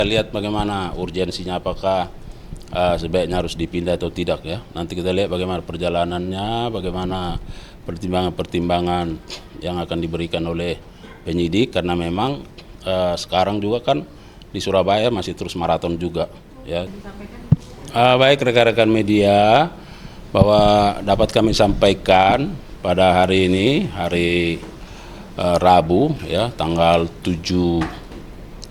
Lihat bagaimana urgensinya, apakah sebaiknya harus dipindah atau tidak ya. Nanti kita lihat bagaimana perjalanannya, bagaimana pertimbangan-pertimbangan yang akan diberikan oleh penyidik, karena memang sekarang juga kan di Surabaya masih terus maraton juga ya. Baik rekan-rekan media, bahwa dapat kami sampaikan pada hari ini, hari Rabu ya, tanggal 7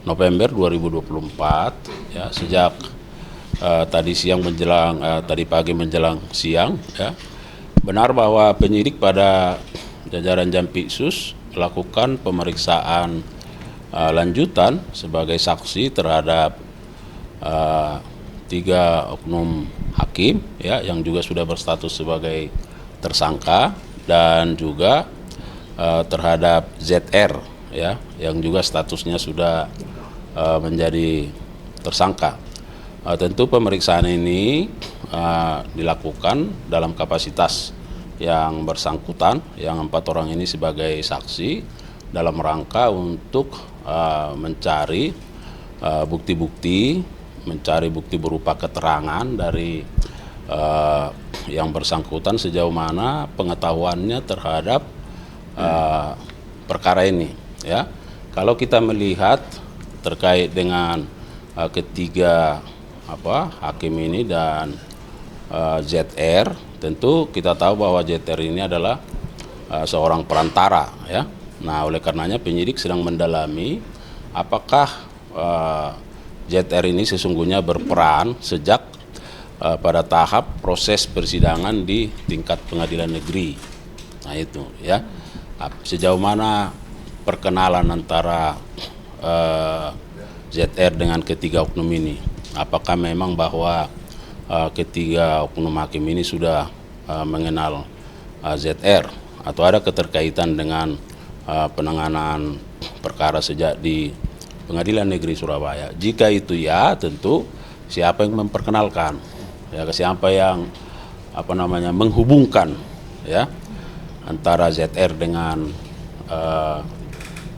November 2024 ya, sejak tadi siang menjelang tadi pagi menjelang siang ya, benar bahwa penyidik pada jajaran Jampitsus melakukan pemeriksaan lanjutan sebagai saksi terhadap 3 oknum hakim ya, yang juga sudah berstatus sebagai tersangka, dan juga terhadap ZR ya, yang juga statusnya sudah menjadi tersangka. Tentu pemeriksaan ini dilakukan dalam kapasitas yang bersangkutan, yang 4 orang ini sebagai saksi dalam rangka untuk mencari bukti-bukti, mencari bukti berupa keterangan dari yang bersangkutan sejauh mana pengetahuannya terhadap perkara ini ya. Kalau kita melihat terkait dengan ketiga hakim ini dan ZR, tentu kita tahu bahwa ZR ini adalah seorang perantara ya. Nah, oleh karenanya penyidik sedang mendalami apakah ZR ini sesungguhnya berperan sejak pada tahap proses persidangan di tingkat pengadilan negeri. Nah itu ya, sejauh mana perkenalan antara ZR dengan ketiga oknum ini. Apakah memang bahwa ketiga oknum hakim ini sudah mengenal ZR, atau ada keterkaitan dengan penanganan perkara sejak di Pengadilan Negeri Surabaya. Jika itu ya, tentu siapa yang memperkenalkan ya, siapa yang menghubungkan ya antara ZR dengan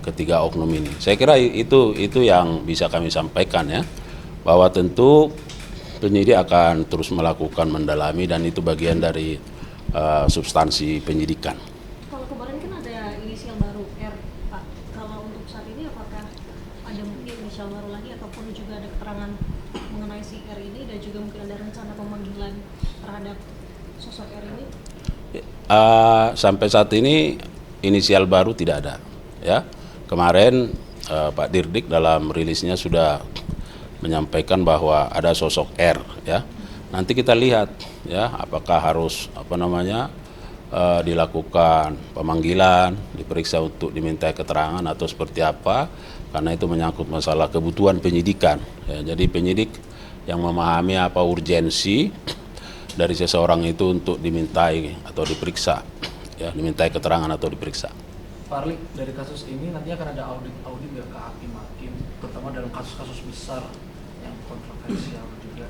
ketiga oknum ini. Saya kira itu yang bisa kami sampaikan ya, bahwa tentu penyidik akan terus melakukan mendalami, dan itu bagian dari substansi penyidikan. Kalau kemarin kan ada inisial baru R, Pak. Kalau untuk saat ini apakah ada mungkin inisial baru lagi, ataupun juga ada keterangan mengenai si R ini, dan juga mungkin ada rencana pemanggilan terhadap sosok R ini? Sampai saat ini inisial baru tidak ada ya. Kemarin Pak Dirdik dalam rilisnya sudah menyampaikan bahwa ada sosok R ya. Nanti kita lihat ya, apakah harus dilakukan pemanggilan, diperiksa untuk diminta keterangan atau seperti apa, karena itu menyangkut masalah kebutuhan penyidikan ya. Jadi penyidik yang memahami apa urgensi dari seseorang itu untuk dimintai atau diperiksa ya, dimintai keterangan atau diperiksa. Pak Arli, dari kasus ini nanti akan ada audit ya ke hakim-hakim, terutama dalam kasus-kasus besar yang kontroversial juga.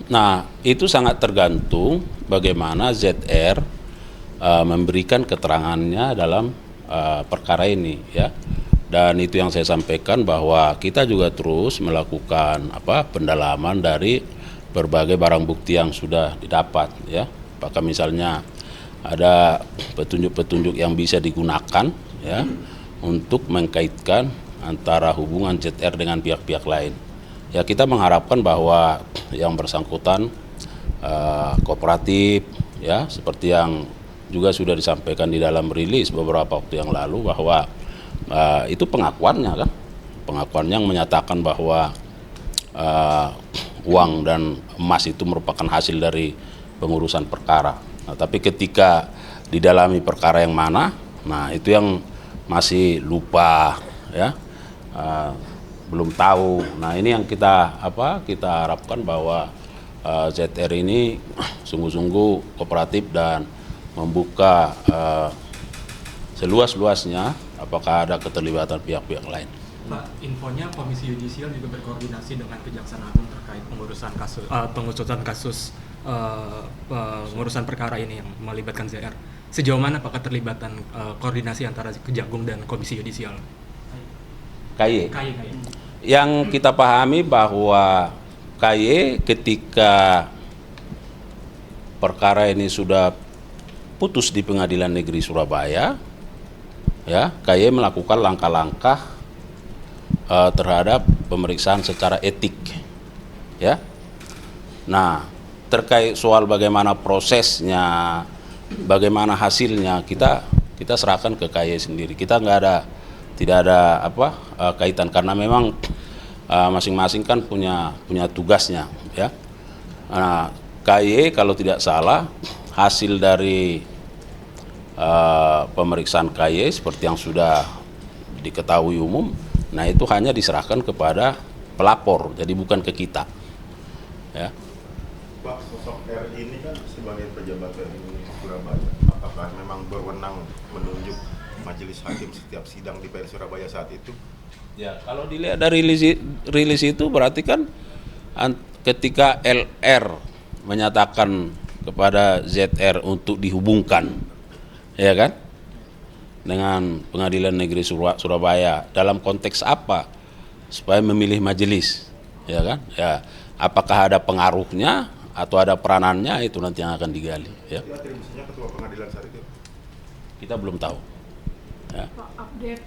Nah, itu sangat tergantung bagaimana ZR memberikan keterangannya dalam perkara ini ya. Dan itu yang saya sampaikan, bahwa kita juga terus melakukan pendalaman dari berbagai barang bukti yang sudah didapat ya. Apakah misalnya ada petunjuk-petunjuk yang bisa digunakan ya untuk mengkaitkan antara hubungan ZR dengan pihak-pihak lain. Ya, kita mengharapkan bahwa yang bersangkutan kooperatif ya, seperti yang juga sudah disampaikan di dalam rilis beberapa waktu yang lalu, bahwa itu pengakuannya kan, pengakuannya yang menyatakan bahwa uang dan emas itu merupakan hasil dari pengurusan perkara. Nah, tapi ketika didalami perkara yang mana, nah itu yang masih lupa ya, belum tahu. Nah, ini yang kita harapkan, bahwa ZR ini sungguh-sungguh kooperatif dan membuka seluas-luasnya apakah ada keterlibatan pihak-pihak lain. Pak, infonya Komisi Yudisial juga berkoordinasi dengan Kejaksaan Agung terkait pengusutan kasus pengurusan perkara ini yang melibatkan ZR. Sejauh mana Pak keterlibatan koordinasi antara Kejagung dan Komisi Yudisial? KY. Yang kita pahami bahwa KY ketika perkara ini sudah putus di Pengadilan Negeri Surabaya, ya, KY melakukan langkah-langkah terhadap pemeriksaan secara etik, ya. Nah, terkait soal bagaimana prosesnya, bagaimana hasilnya, kita serahkan ke KY sendiri. Kita tidak ada kaitan, karena memang masing-masing kan punya tugasnya, ya. Nah, KY kalau tidak salah hasil dari pemeriksaan KY seperti yang sudah diketahui umum, nah itu hanya diserahkan kepada pelapor, jadi bukan ke kita, ya. Pak, sosok R ini kan sebagai pejabat RI Surabaya, apakah memang berwenang menunjuk majelis hakim setiap sidang di PN Surabaya saat itu? Ya, kalau dilihat dari rilis itu berarti kan ketika LR menyatakan kepada ZR untuk dihubungkan, ya kan, dengan Pengadilan Negeri Surabaya dalam konteks apa? Supaya memilih majelis, ya kan? Ya, apakah ada pengaruhnya atau ada peranannya, itu nanti yang akan digali, ya. Itu atribusinya ketua pengadilan saat itu? Kita belum tahu. Ya. Pak, update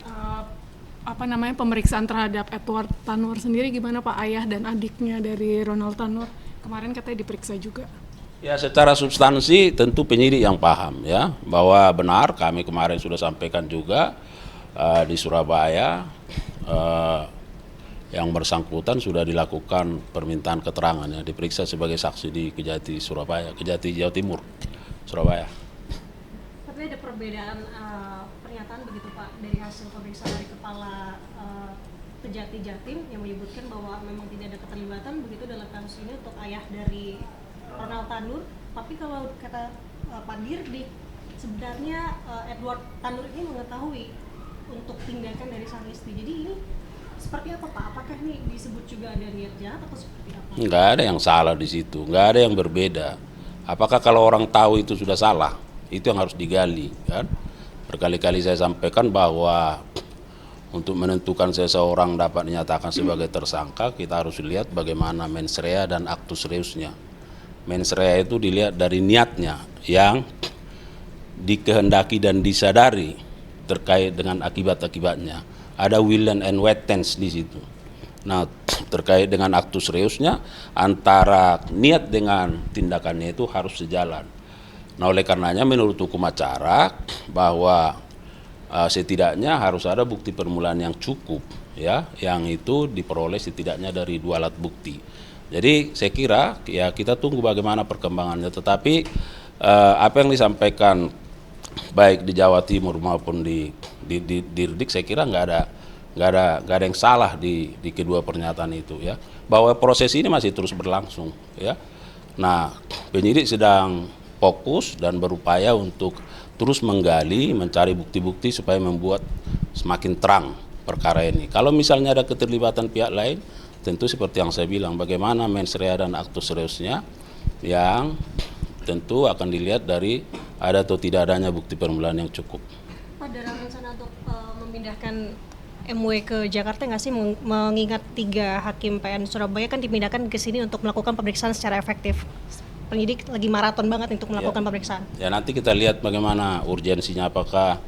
pemeriksaan terhadap Edward Tanur sendiri gimana Pak? Ayah dan adiknya dari Ronald Tanur kemarin katanya diperiksa juga. Ya, secara substansi tentu penyidik yang paham, ya, bahwa benar kami kemarin sudah sampaikan juga di Surabaya yang bersangkutan sudah dilakukan permintaan keterangan, ya, diperiksa sebagai saksi di Kejati Jawa Timur, Surabaya. Tapi ada perbedaan pernyataan begitu Pak dari hasil pemeriksaan dari kepala Kejati Jatim yang menyebutkan bahwa memang tidak ada keterlibatan begitu dalam kasus ini untuk ayah dari Ronald Tanur. Tapi kalau kata Pak Dirdik, sebenarnya Edward Tanur ini mengetahui untuk tindakan dari sang istri. Jadi ini seperti apa Pak? Apakah ini disebut juga ada niat jahat atau seperti apa? Nggak ada yang salah di situ, nggak ada yang berbeda. Apakah kalau orang tahu itu sudah salah? Itu yang harus digali, kan? Berkali-kali saya sampaikan bahwa untuk menentukan seseorang dapat dinyatakan sebagai tersangka, kita harus lihat bagaimana mens rea dan actus reusnya. Mens rea itu dilihat dari niatnya yang dikehendaki dan disadari terkait dengan akibat-akibatnya. Ada will and wet tense di situ. Nah, terkait dengan actus reusnya, antara niat dengan tindakannya itu harus sejalan. Nah, oleh karenanya menurut hukum acara bahwa setidaknya harus ada bukti permulaan yang cukup, ya, yang itu diperoleh setidaknya dari 2 alat bukti. Jadi saya kira ya kita tunggu bagaimana perkembangannya. Tetapi apa yang disampaikan baik di Jawa Timur maupun di Dirdik, saya kira nggak ada yang salah di kedua pernyataan itu, ya. Bahwa proses ini masih terus berlangsung, ya. Nah, penyidik sedang fokus dan berupaya untuk terus menggali, mencari bukti-bukti supaya membuat semakin terang perkara ini. Kalau misalnya ada keterlibatan pihak lain, tentu seperti yang saya bilang, bagaimana mens rea dan actus reusnya yang tentu akan dilihat dari ada atau tidak adanya bukti permulaan yang cukup. Pak, dalam rencana untuk memindahkan MW ke Jakarta nggak sih, mengingat 3 hakim PN Surabaya kan dipindahkan ke sini untuk melakukan pemeriksaan secara efektif. Penyidik lagi maraton banget untuk melakukan pemeriksaan. Ya, nanti kita lihat bagaimana urgensinya, apakah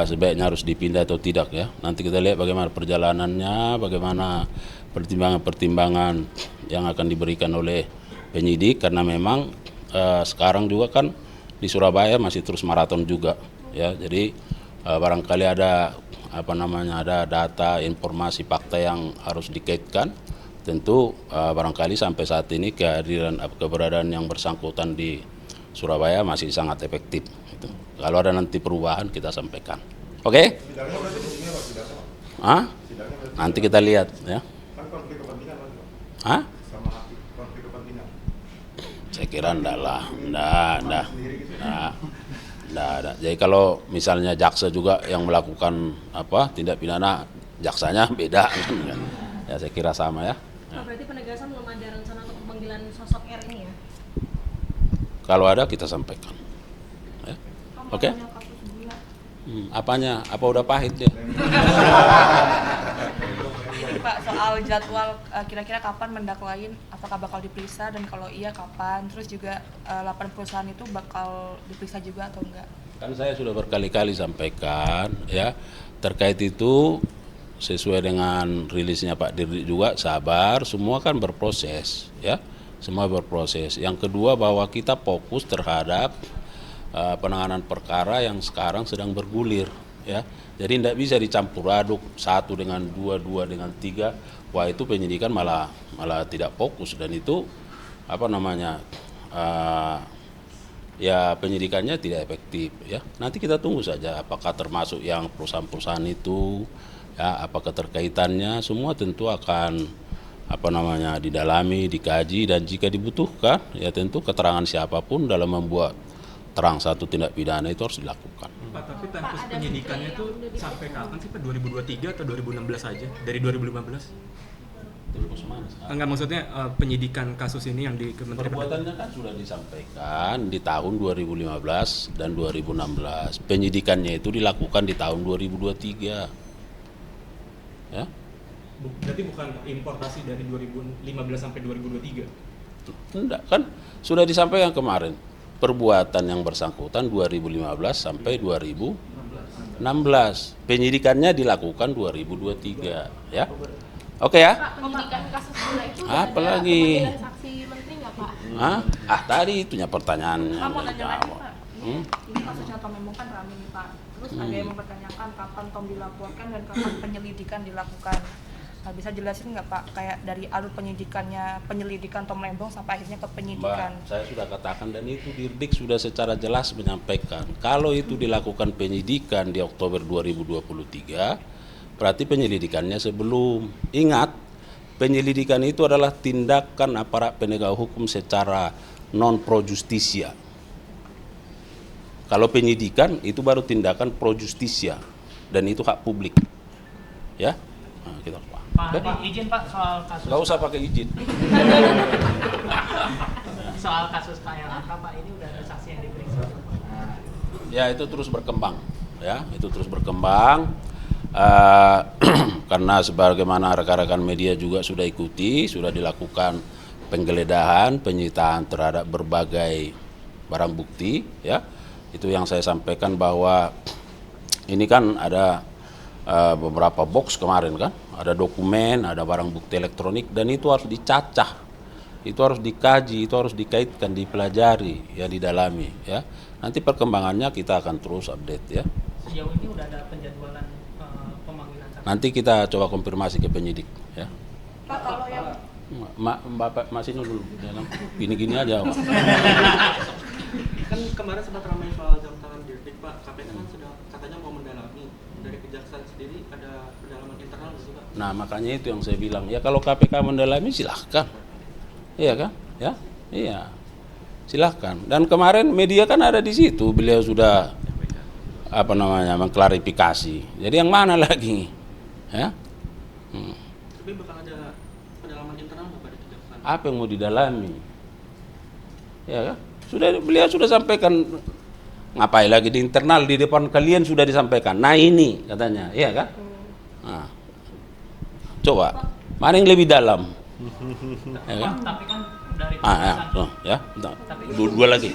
sebaiknya harus dipindah atau tidak, ya. Nanti kita lihat bagaimana perjalanannya, bagaimana pertimbangan-pertimbangan yang akan diberikan oleh penyidik, karena memang sekarang juga kan di Surabaya masih terus maraton juga, ya. Jadi barangkali ada ada data, informasi, fakta yang harus dikaitkan. Tentu barangkali sampai saat ini keberadaan yang bersangkutan di Surabaya masih sangat efektif. Gitu. Kalau ada nanti perubahan kita sampaikan. Oke? Sidangnya berarti di sini Pak, sidangnya Pak? Hah? Sidangnya berarti Nanti kita lihat, ya. kan konflik kepentingan Pak? Hah? Sama hakim konflik kepentingan. Saya kira enggak lah. Enggak. Sendiri gitu. Enggak ada. Jadi kalau misalnya jaksa juga yang melakukan tindak pidana, jaksanya beda kan. Ya saya kira sama, ya. Pak, berarti penegasan belum ada rencana untuk pemanggilan sosok R ini, ya? Kalau ada kita sampaikan. Ya. Oke? Apanya? Apa udah pahit ya? Pak, soal jadwal kira-kira kapan mendak lain, apakah bakal diperiksa dan kalau iya kapan? Terus juga 8 perusahaan itu bakal diperiksa juga atau enggak? Kan saya sudah berkali-kali sampaikan ya, terkait itu sesuai dengan rilisnya Pak Dirdik juga, sabar, semua kan berproses ya, semua berproses. Yang kedua bahwa kita fokus terhadap penanganan perkara yang sekarang sedang bergulir ya. Jadi tidak bisa dicampur aduk 1 dengan 2, 2 dengan 3. Wah, itu penyidikan malah tidak fokus, dan itu ya penyidikannya tidak efektif ya. Nanti kita tunggu saja apakah termasuk yang perusahaan-perusahaan itu ya, apa keterkaitannya, semua tentu akan didalami, dikaji, dan jika dibutuhkan ya tentu keterangan siapapun dalam membuat terang satu tindak pidana itu harus dilakukan. Pak, tapi tempus penyidikannya itu sampai kapan sih Pak? 2023 atau 2016 saja? Dari 2015? Terus mana? Enggak, maksudnya penyidikan kasus ini yang di Kementerian Perbuatannya kan sudah disampaikan di tahun 2015 dan 2016. Penyidikannya itu dilakukan di tahun 2023. Ya? Berarti bukan importasi dari 2015 sampai 2023? Enggak, kan sudah disampaikan kemarin. Perbuatan yang bersangkutan 2015 sampai 2016. Penyidikannya dilakukan 2023, ya. Oke ya? Pak, penyidikan kasus gula itu Apalagi? ada pemanggilan saksi menteri nggak Pak? Tadi itunya pertanyaannya. Pak, mau udah tanya lagi jawab. Pak. Ini kasusnya Tom Embong kan rame nih Pak. Terus ada yang mempertanyakan kapan Tom dilaporkan dan kapan penyelidikan dilakukan. Nah, bisa jelasin nggak Pak, kayak dari alur penyelidikan Tom Lembong sampai akhirnya ke penyidikan? Mbak, saya sudah katakan dan itu Dirdik sudah secara jelas menyampaikan. Kalau itu dilakukan penyidikan di Oktober 2023, berarti penyelidikannya sebelum. Ingat, penyelidikan itu adalah tindakan aparat penegak hukum secara non pro justisia. Kalau penyidikan itu baru tindakan pro justisia, dan itu hak publik. Ya, nah, kita Pak, izin Pak soal kasus. Nggak usah pakai izin. Soal kasus KLHK Pak, ini udah ada saksi yang diperiksa. Ya, itu terus berkembang. Ya, itu terus berkembang. Karena sebagaimana rekan-rekan media juga sudah ikuti, sudah dilakukan penggeledahan, penyitaan terhadap berbagai barang bukti. Ya, itu yang saya sampaikan bahwa ini kan ada beberapa box kemarin kan, ada dokumen, ada barang bukti elektronik, dan itu harus dicacah, itu harus dikaji, itu harus dikaitkan, dipelajari, ya, didalami, ya. Nanti perkembangannya kita akan terus update, ya. Sejauh ini udah ada penjadwalan pemanggilan saksi. Nanti kita coba konfirmasi ke penyidik, ya. Pak, kalau yang Bapak masih dulu, gini-gini aja. Pak. Kan kemarin sempat ramai soal jam tangan Dirdik Pak, KPK kan sudah katanya mau mendalami. Dari kejaksaan sendiri ada pendalaman internal di situ. Nah, makanya itu yang saya bilang, ya kalau KPK mendalami silahkan, iya kan, ya, iya, silahkan. Dan kemarin media kan ada di situ, beliau sudah mengklarifikasi. Jadi yang mana lagi, ya? Tapi bakal ada pendalaman internal nggak pada kejaksaan? Apa yang mau didalami, ya kan? Beliau sudah sampaikan. Ngapain lagi di internal, di depan kalian sudah disampaikan. Nah ini katanya, iya kan? Nah, coba, mana yang lebih dalam? Ya kan? Tapi kan dari dua lagi.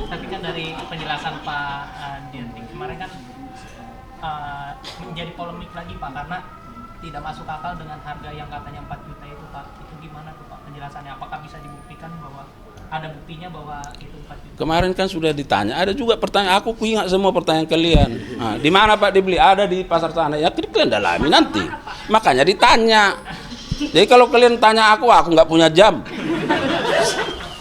Tapi kan dari penjelasan Pak Dirdik kemarin kan menjadi polemik lagi Pak, karena tidak masuk akal dengan harga yang katanya 4 juta itu Pak. Itu gimana tuh Pak penjelasannya? Apakah bisa dibuktikan bahwa ada buktinya bahwa itu 4 juta? Kemarin kan sudah ditanya, ada juga pertanyaan, aku ingat semua pertanyaan kalian. Nah, di mana Pak dibeli? Ada di pasar sana. Ya kalian dalami nanti. Makanya ditanya. Jadi kalau kalian tanya aku nggak punya jam.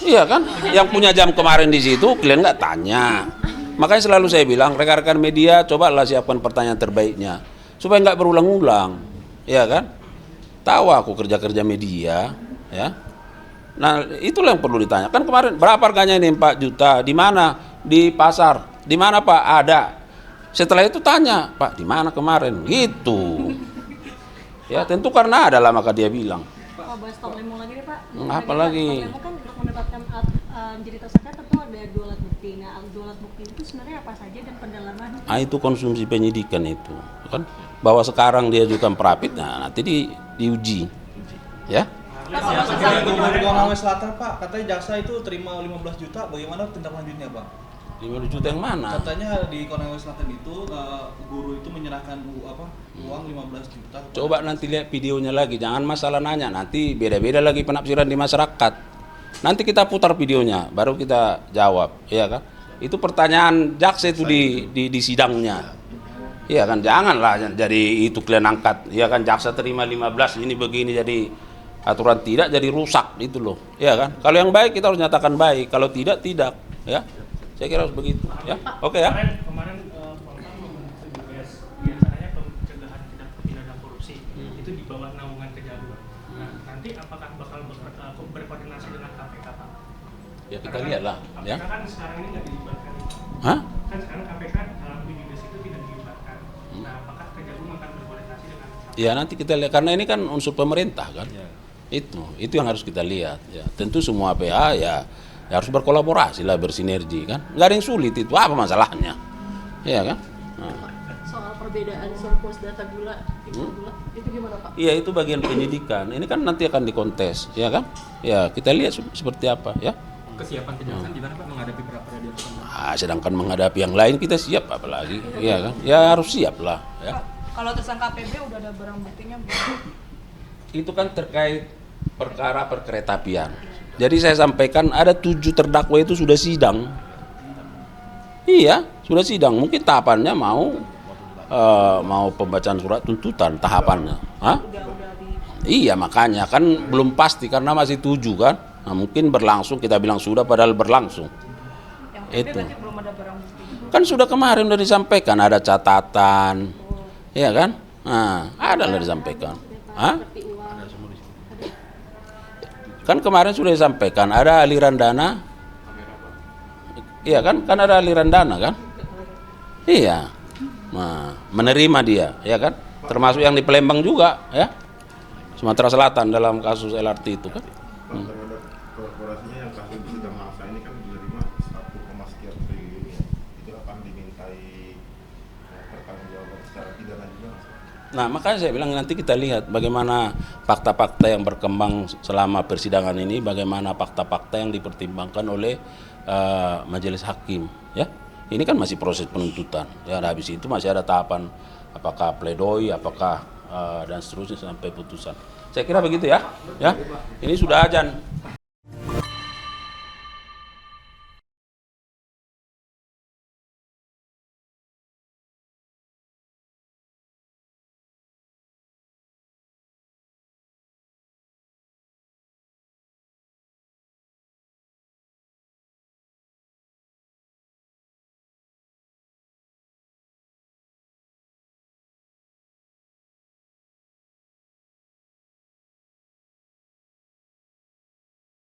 Iya kan? Yang punya jam kemarin di situ, kalian nggak tanya. Makanya selalu saya bilang, rekan-rekan media, cobalah siapkan pertanyaan terbaiknya. Supaya nggak berulang-ulang. Iya kan? Tahu aku kerja-kerja media, ya. Nah, itulah yang perlu ditanya. Kan kemarin berapa harganya ini 4 juta? Di mana? Di pasar. Di mana Pak? Ada. Setelah itu tanya, Pak, di mana kemarin? Gitu. Ya, tentu karena ada lah maka dia bilang. Pak, bahas Tom Lembong lagi nih Pak. Apa lagi? Tom Lembong kan untuk mendapatkan menjadi tersangka tentu ada 2 alat bukti. Nah, 2 alat bukti itu sebenarnya apa saja dan pendalaman? Itu konsumsi penyidikan itu kan, bahwa sekarang dia juga perapit, nah nanti diuji ya. Gubernur Konawe Selatan Pak, katanya jaksa itu terima 15 juta, bagaimana tindak lanjutnya Pak? 50 juta yang mana? Katanya di Konawe Selatan itu guru itu menyerahkan uang 15 juta. Coba nanti lihat videonya lagi, jangan masalah nanya, nanti beda-beda lagi penafsiran di masyarakat. Nanti kita putar videonya, baru kita jawab, ya kan? Itu pertanyaan jaksa itu di sidangnya. Iya kan, janganlah jadi itu kalian angkat. Ya kan, jaksa terima 15, ini begini jadi aturan tidak, jadi rusak itu loh. Ya kan? Kalau yang baik kita harus nyatakan baik, kalau tidak, ya. Saya kira harus begitu, ya. Oke ya. Kemarin biasanya pencegahan tindak pidana korupsi itu di bawah naungan Kejaksaan. Nah, nanti apakah bakal berkoordinasi dengan KPK, Pak? Ya kita lihatlah, ya. KPK kan sekarang ini nggak dilibatkan. Hah? Kan sekarang KPK dalam Bidides itu tidak dilibatkan. Nah, apakah Kejaksaan akan berkoordinasi dengan KPK? Ya nanti kita lihat, karena ini kan unsur pemerintah kan. Itu yang harus kita lihat. Ya. Tentu semua PH ya harus berkolaborasi lah, bersinergi kan. Nggak ada yang sulit itu, apa masalahnya? Iya kan? Nah. Soal perbedaan surplus data gula, gula itu gimana Pak? Iya, itu bagian penyidikan. Ini kan nanti akan dikontes, ya kan? Ya kita lihat seperti apa, ya. Kesiapan Kejaksaan gimana Pak menghadapi pra-peradilan? Sedangkan menghadapi yang lain kita siap apalagi, iya kan? Ya harus siap lah, ya. Kalau tersangka PB udah ada barang buktinya belum? Itu kan terkait perkara perkereta apian. Jadi saya sampaikan ada 7 terdakwa itu sudah sidang. Iya, sudah sidang. Mungkin tahapannya mau pembacaan surat tuntutan tahapannya. Hah? Iya, makanya kan belum pasti karena masih 7 kan. Nah, mungkin berlangsung, kita bilang sudah padahal berlangsung. Yang PB Itu. berarti belum ada barang bukti. Kan sudah kemarin udah disampaikan ada catatan. Iya kan? Nah, ada lah disampaikan. Hah? Kan kemarin sudah disampaikan ada aliran dana. Iya kan? Kan ada aliran dana kan? Iya. Nah, menerima dia, ya kan? Termasuk yang di Palembang juga, ya. Sumatera Selatan dalam kasus LRT itu kan. Terhadap korporasinya yang kasus di sidang masa ini kan menerima 1, sekian triliun ya. Itu akan dimintai pertanggungjawaban secara pidana juga. Nah, makanya saya bilang nanti kita lihat bagaimana fakta-fakta yang berkembang selama persidangan ini, bagaimana fakta-fakta yang dipertimbangkan oleh majelis hakim, ya. Ini kan masih proses penuntutan. Ya, habis itu masih ada tahapan apakah pledoi, apakah dan seterusnya sampai putusan. Saya kira begitu ya. Ya. Ini sudah azan.